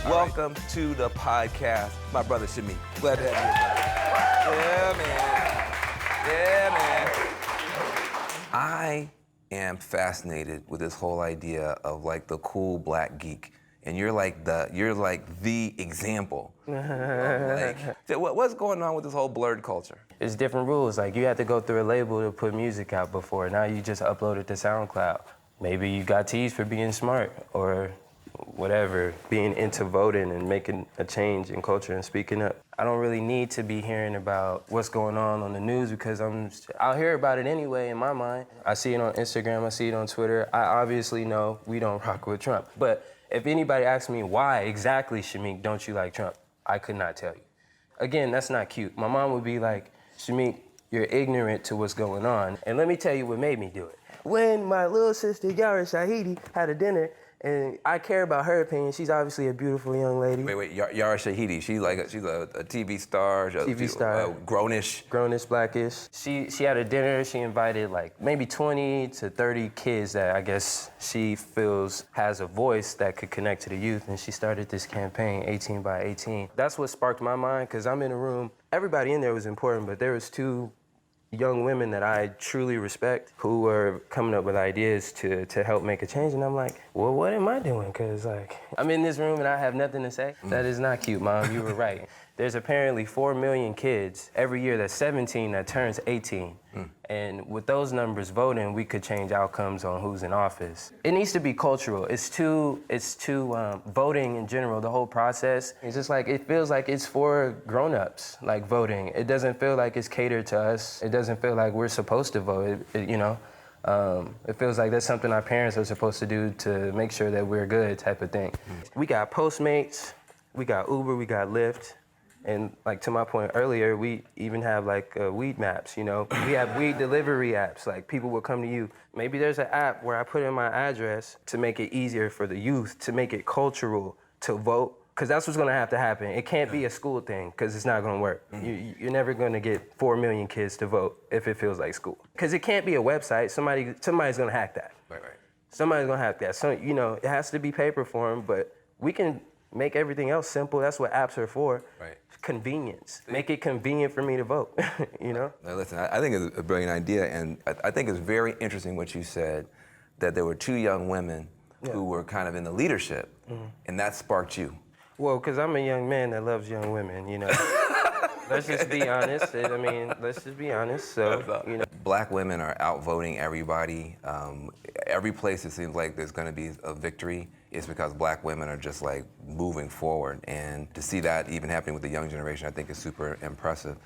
Welcome to the podcast, my brother Shameik. Glad to have you here. Yeah, man. I am fascinated with this whole idea of like the cool black geek. And you're like the example. What's going on with this whole blurred culture? There's different rules. Like you had to go through a label to put music out before. Now you just upload it to SoundCloud. Maybe you got teased for being smart or whatever, being into voting and making a change in culture and speaking up. I don't really need to be hearing about what's going on the news because I'll hear about it anyway in my mind. I see it on Instagram, I see it on Twitter. I obviously know we don't rock with Trump. But if anybody asks me why exactly, Shameik, don't you like Trump, I could not tell you. Again, that's not cute. My mom would be like, Shameik, you're ignorant to what's going on. And let me tell you what made me do it. When my little sister, Yara Shahidi, had a dinner, and I care about her opinion. She's obviously a beautiful young lady. Wait, Yara Shahidi, she's a TV star. TV star. Grownish. Grownish, blackish. She had a dinner, she invited like maybe 20 to 30 kids that I guess she feels has a voice that could connect to the youth, and she started this campaign, 18 by 18. That's what sparked my mind, because I'm in a room, everybody in there was important, but there was two young women that I truly respect who were coming up with ideas to help make a change. And I'm like, well, what am I doing? Because like, I'm in this room and I have nothing to say. That is not cute, Mom, you were right. There's apparently 4 million kids every year that's 17 that turns 18. And with those numbers voting, we could change outcomes on who's in office. It needs to be cultural. It's too voting in general, the whole process. It's just like, it feels like it's for grown-ups, like voting. It doesn't feel like it's catered to us. It doesn't feel like we're supposed to vote, it feels like that's something our parents are supposed to do to make sure that we're good type of thing. We got Postmates, we got Uber, we got Lyft. And like to my point earlier, we even have like weed maps, We have weed delivery apps, like people will come to you. Maybe there's an app where I put in my address to make it easier for the youth, to make it cultural, to vote, because that's what's gonna have to happen. It can't be a school thing, because it's not gonna work. You're never gonna get 4 million kids to vote if it feels like school. Because it can't be a website, somebody's gonna hack that. Right. Somebody's gonna hack that. So, it has to be paper form, but we can make everything else simple. That's what apps are for. Right. Convenience. Make it convenient for me to vote, Now listen, I think it's a brilliant idea, and I think it's very interesting what you said, that there were 2 young women who were kind of in the leadership, and that sparked you. Well, because I'm a young man that loves young women, Let's just be honest. Let's just be honest. So, Black women are outvoting everybody. Every place it seems like there's going to be a victory is because black women are just like moving forward. And to see that even happening with the young generation, I think is super impressive.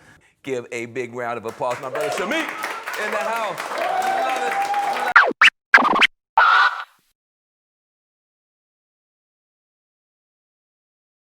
Give a big round of applause to my brother Shameik in the house.